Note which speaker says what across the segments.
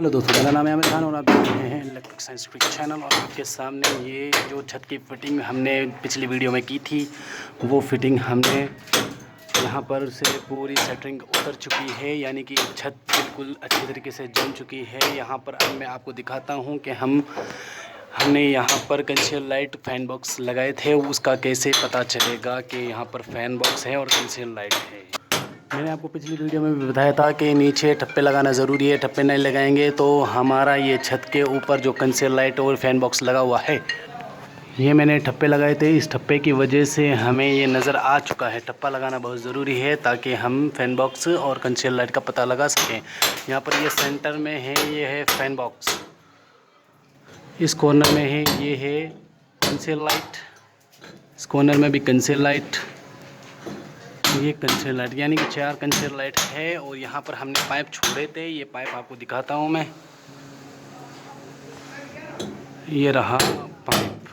Speaker 1: Hello दोस्तों, मेरा नाम है आमिर खान और आप देख रहे हैं इलेक्ट्रिक साइंस फ्रीक चैनल। और आपके सामने ये जो छत की फिटिंग हमने पिछली वीडियो में की थी, वो फिटिंग हमने यहाँ पर से पूरी सेटिंग उतर चुकी है, यानी कि छत बिल्कुल अच्छी तरीके से जम चुकी है। यहाँ पर अब मैं आपको दिखाता हूँ कि हमने यहाँ पर कंसील लाइट फैन बॉक्स लगाए थे, उसका कैसे पता चलेगा कि यहाँ पर फैन बॉक्स है और कंसील लाइट है। मैंने आपको पिछली वीडियो में भी बताया था कि नीचे ठप्पे लगाना ज़रूरी है। ठप्पे नहीं लगाएंगे तो हमारा ये छत के ऊपर जो कंसील लाइट और फैन बॉक्स लगा हुआ है, ये मैंने ठप्पे लगाए थे। इस ठप्पे की वजह से हमें ये नज़र आ चुका है। ठप्पा लगाना बहुत ज़रूरी है ताकि हम फैन बॉक्स और कंसील लाइट का पता लगा सकें। यहाँ पर ये सेंटर में है, ये है फैन बॉक्स। इस कॉर्नर में है, ये है कंसील लाइट। इस कॉर्नर में भी कंसील लाइट, ये कंसील लाइट, यानी कि 4 कंसील लाइट है। और यहाँ पर हमने पाइप छोड़े थे, ये पाइप आपको दिखाता हूँ मैं। ये रहा पाइप।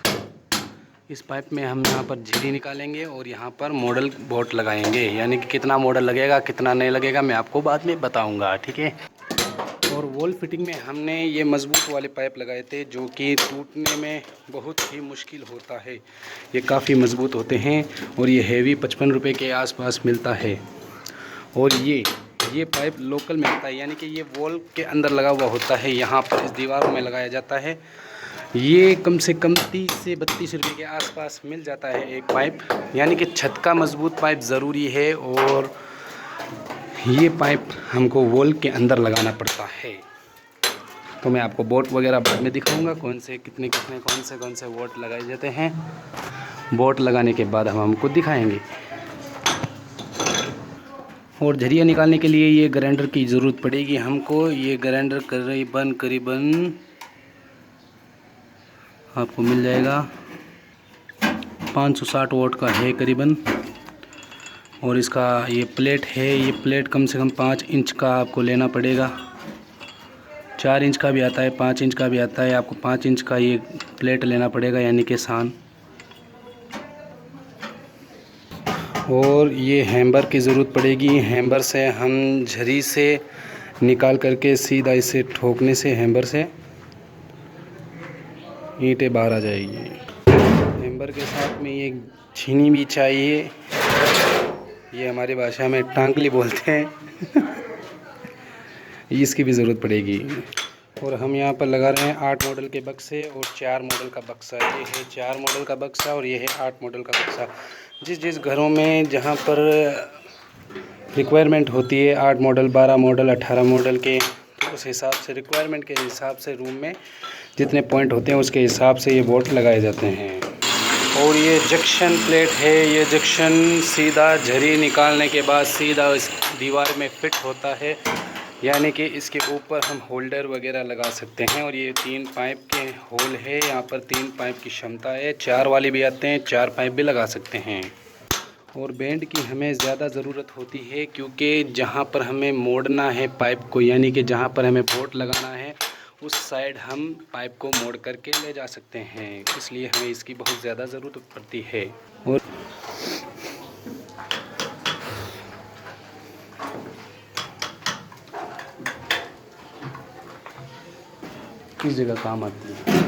Speaker 1: इस पाइप में हम यहाँ पर झिरी निकालेंगे और यहाँ पर मॉडल बोल्ट लगाएंगे, यानी कि कितना मॉडल लगेगा कितना नहीं लगेगा मैं आपको बाद में बताऊँगा, ठीक है। और वॉल फिटिंग में हमने ये मज़बूत वाले पाइप लगाए थे, जो कि टूटने में बहुत ही मुश्किल होता है। ये काफ़ी मज़बूत होते हैं और ये हैवी 55 रुपये के आसपास मिलता है। और ये पाइप लोकल में आता है, यानी कि ये वॉल के अंदर लगा हुआ होता है, यहाँ पर इस दीवारों में लगाया जाता है। ये कम से कम 30 से 32 रुपये के आसपास मिल जाता है एक पाइप, यानी कि छत का मज़बूत पाइप ज़रूरी है। और ये पाइप हमको वॉल के अंदर लगाना पड़ता है। तो मैं आपको बोट वगैरह बाद में दिखाऊंगा, कौन से कौन से बोट लगाए जाते हैं। बोट लगाने के बाद हम हमको दिखाएंगे। और झरिया निकालने के लिए ये ग्राइंडर की ज़रूरत पड़ेगी हमको। ये ग्राइंडर करीबन आपको मिल जाएगा 560 वोट का है करीबन। और इसका ये प्लेट है, ये प्लेट कम से कम 5 इंच का आपको लेना पड़ेगा। 4 इंच का भी आता है, 5 इंच का भी आता है। आपको 5 इंच का ये प्लेट लेना पड़ेगा, यानी कि सान। और ये हैम्बर की ज़रूरत पड़ेगी। हैम्बर से हम झरी से निकाल करके सीधा इसे ठोकने से हैम्बर से ईंटें बाहर आ जाएगी। हैम्बर के साथ में ये छीनी भी चाहिए, ये हमारी भाषा में टांकली बोलते हैं। इसकी भी ज़रूरत पड़ेगी। और हम यहाँ पर लगा रहे हैं 8 मॉडल के बक्से और 4 मॉडल का बक्सा। ये है 4 मॉडल का बक्सा और ये है 8 मॉडल का बक्सा। जिस घरों में जहाँ पर रिक्वायरमेंट होती है 8 मॉडल, 12 मॉडल, 18 मॉडल के, तो उस हिसाब से रिक्वायरमेंट के हिसाब से रूम में जितने पॉइंट होते हैं उसके हिसाब से ये बोल्ट लगाए जाते हैं। और ये जंक्शन प्लेट है, ये जंक्शन सीधा झरी निकालने के बाद सीधा इस दीवार में फिट होता है, यानी कि इसके ऊपर हम होल्डर वगैरह लगा सकते हैं। और ये 3 पाइप के होल है, यहाँ पर 3 पाइप की क्षमता है। 4 वाले भी आते हैं, 4 पाइप भी लगा सकते हैं। और बेंड की हमें ज़्यादा ज़रूरत होती है, क्योंकि जहाँ पर हमें मोड़ना है पाइप को, यानी कि जहाँ पर हमें बोल्ट लगाना है उस साइड हम पाइप को मोड़ करके ले जा सकते हैं, इसलिए हमें इसकी बहुत ज़्यादा ज़रूरत पड़ती है। और किस जगह काम आती है,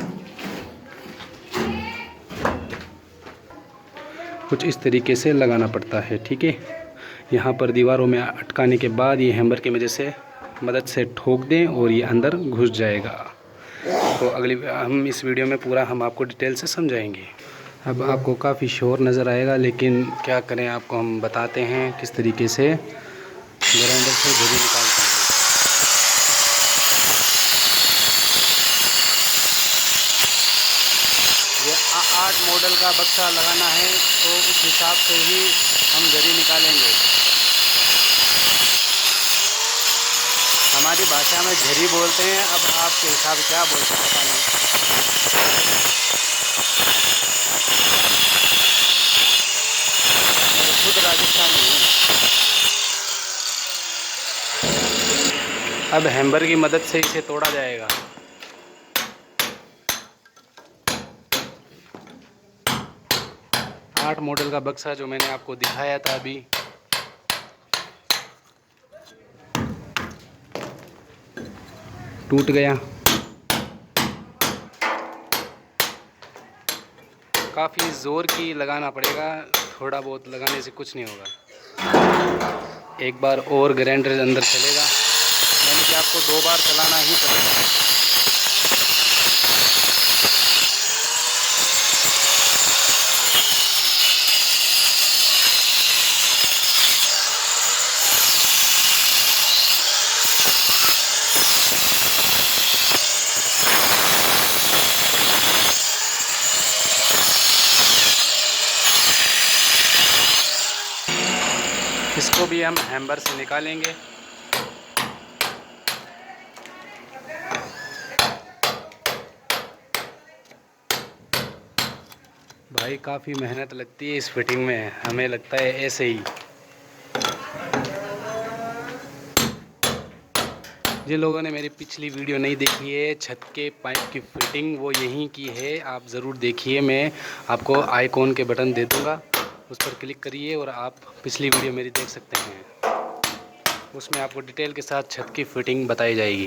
Speaker 1: कुछ इस तरीके से लगाना पड़ता है, ठीक है। यहाँ पर दीवारों में अटकाने के बाद ये हैमर की मदद से ठोक दें और ये अंदर घुस जाएगा। तो अगली हम इस वीडियो में पूरा हम आपको डिटेल से समझाएंगे। अब आपको काफ़ी शोर नज़र आएगा, लेकिन क्या करें, आपको हम बताते हैं किस तरीके से ग्राइंडर से झरी निकालते हैं। ये 8 मॉडल का बक्सा लगाना है, तो उस हिसाब से ही हम झरी निकालेंगे। हमारी भाषा में झरी बोलते हैं, अब आपके हिसाब से क्या बोलते हैं पता नहीं। खुद राजस्थानी हूँ। अब हैम्बर की मदद से इसे तोड़ा जाएगा। आठ मॉडल का बक्सा जो मैंने आपको दिखाया था अभी, टूट गया। काफ़ी ज़ोर की लगाना पड़ेगा, थोड़ा बहुत लगाने से कुछ नहीं होगा। एक बार और ग्राइंडर अंदर चलेगा, यानी कि आपको 2 बार चलाना ही पड़ेगा। इसको भी हम हैमर से निकालेंगे। भाई काफ़ी मेहनत लगती है इस फिटिंग में, हमें लगता है ऐसे ही। जिन लोगों ने मेरी पिछली वीडियो नहीं देखी है छत के पाइप की फिटिंग, वो यहीं की है, आप ज़रूर देखिए। मैं आपको आइकॉन के बटन दे दूँगा, उस पर क्लिक करिए और आप पिछली वीडियो मेरी देख सकते हैं। उसमें आपको डिटेल के साथ छत की फिटिंग बताई जाएगी।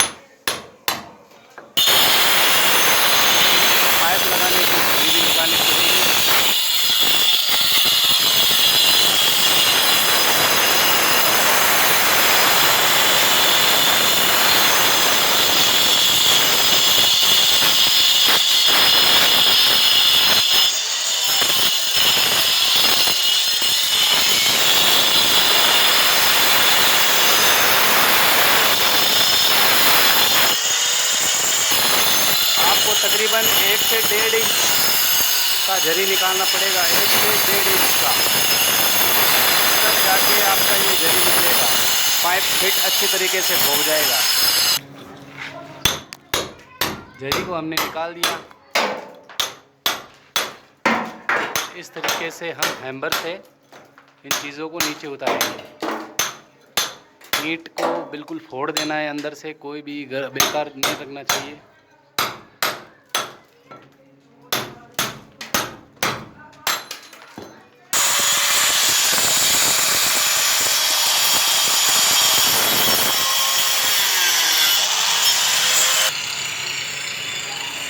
Speaker 1: पाइप लगाने की विधि निकालनी पड़ेगी। तकरीबन 1 से 1.5 इंच का झरी निकालना पड़ेगा, 1 से 1.5 इंच का, तब जाके आपका ये झरी निकलेगा। पाइप फिट अच्छी तरीके से हो जाएगा। झरी को हमने निकाल दिया। इस तरीके से हम हैमर से इन चीज़ों को नीचे उतारेंगे। ईंट को बिल्कुल फोड़ देना है, अंदर से कोई भी बेकार नहीं रखना चाहिए।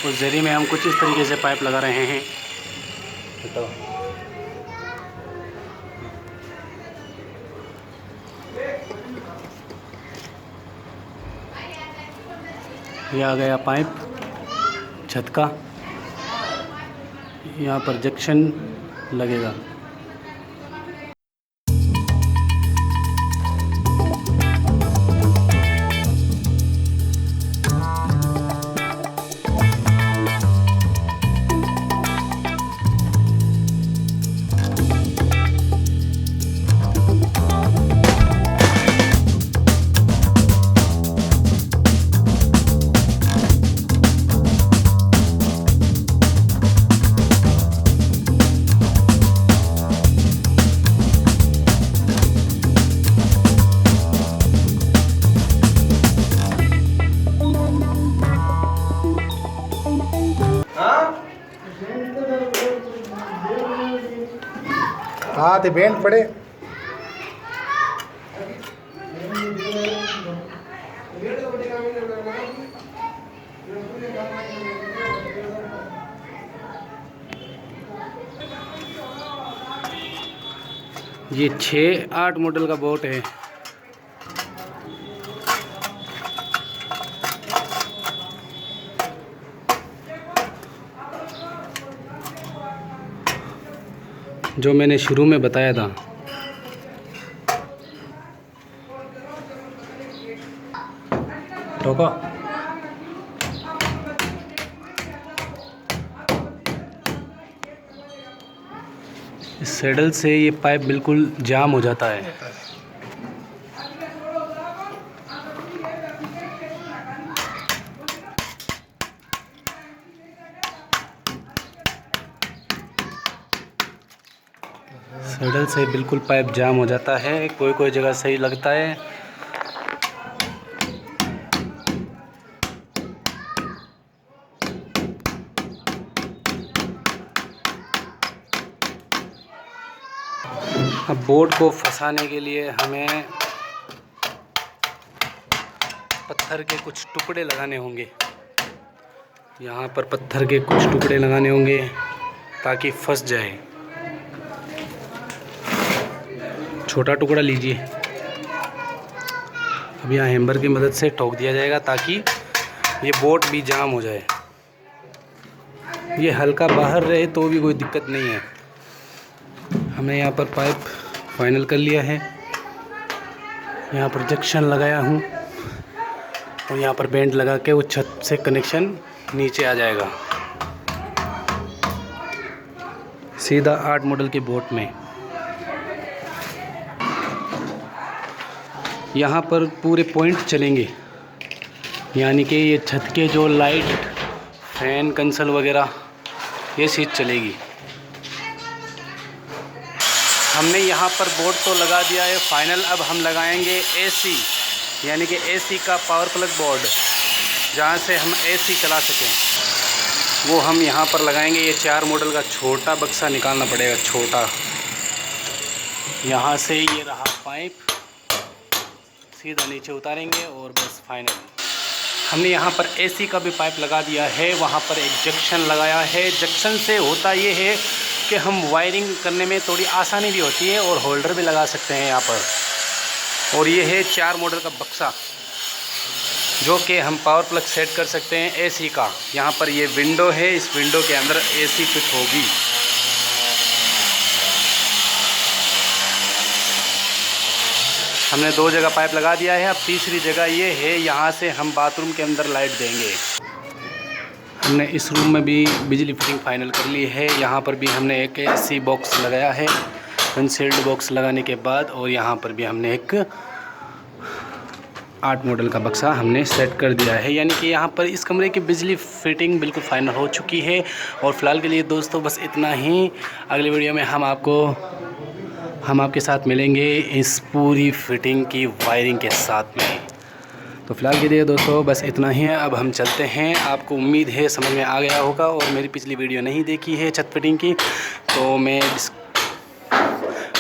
Speaker 1: उस जरी में हम कुछ इस तरीके से पाइप लगा रहे हैं। तो ये आ गया पाइप छत का, यहाँ पर जंक्शन लगेगा।
Speaker 2: हाँ तो बैंड पड़े।
Speaker 1: ये 6-8 मॉडल का बोट है। जो मैंने शुरू में बताया था, ठोका। इस सैडल से ये पाइप बिल्कुल जाम हो जाता है। सैडल से बिल्कुल पाइप जाम हो जाता है, कोई कोई जगह सही लगता है। अब बोर्ड को फंसाने के लिए हमें पत्थर के कुछ टुकड़े लगाने होंगे। यहाँ पर पत्थर के कुछ टुकड़े लगाने होंगे ताकि फंस जाए। छोटा टुकड़ा लीजिए। अब यहाँ हैमर की मदद से ठोक दिया जाएगा ताकि ये बोट भी जाम हो जाए। ये हल्का बाहर रहे तो भी कोई दिक्कत नहीं है। हमने यहाँ पर पाइप फाइनल कर लिया है। यहाँ पर जंक्शन लगाया हूँ और यहाँ पर बेंड लगा के वो छत से कनेक्शन नीचे आ जाएगा सीधा 8 मॉडल के बोट में। यहाँ पर पूरे पॉइंट चलेंगे, यानी कि ये छत के जो लाइट, फैन, कंसल वगैरह ये चीज़ चलेगी। हमने यहाँ पर बोर्ड तो लगा दिया है फाइनल। अब हम लगाएंगे एसी, यानी कि एसी का पावर प्लग बोर्ड, जहाँ से हम एसी चला सकें, वो हम यहाँ पर लगाएंगे। ये 4 मॉडल का छोटा बक्सा निकालना पड़ेगा, छोटा। यहाँ से ये रहा पाइप, सीधा नीचे उतारेंगे और बस फाइनल। हमने यहाँ पर एसी का भी पाइप लगा दिया है। वहाँ पर एक जंक्शन लगाया है। जंक्शन से होता ये है कि हम वायरिंग करने में थोड़ी आसानी भी होती है और होल्डर भी लगा सकते हैं यहाँ पर। और ये है 4 मॉडल का बक्सा, जो कि हम पावर प्लग सेट कर सकते हैं एसी का। यहाँ पर ये विंडो है, इस विंडो के अंदर एसी फिट होगी। हमने 2 जगह पाइप लगा दिया है। अब तीसरी जगह ये है, यहाँ से हम बाथरूम के अंदर लाइट देंगे। हमने इस रूम में भी बिजली फिटिंग फाइनल कर ली है। यहाँ पर भी हमने एक एसी बॉक्स लगाया है कंसील्ड बॉक्स लगाने के बाद, और यहाँ पर भी हमने एक 8 मॉडल का बक्सा हमने सेट कर दिया है। यानी कि यहाँ पर इस कमरे की बिजली फिटिंग बिल्कुल फाइनल हो चुकी है। और फ़िलहाल के लिए दोस्तों बस इतना ही। अगले वीडियो में हम आपके साथ मिलेंगे इस पूरी फिटिंग की वायरिंग के साथ में। तो फ़िलहाल के लिए दोस्तों बस इतना ही है। अब हम चलते हैं। आपको उम्मीद है समझ में आ गया होगा, और मेरी पिछली वीडियो नहीं देखी है छत फिटिंग की तो मैं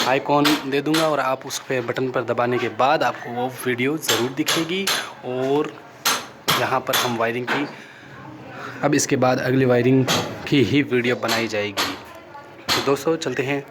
Speaker 1: आइकॉन दे दूंगा, और आप उस पर बटन पर दबाने के बाद आपको वो वीडियो ज़रूर दिखेगी। और यहाँ पर हम वायरिंग की, अब इसके बाद अगली वायरिंग की ही वीडियो बनाई जाएगी। तो दोस्तों चलते हैं।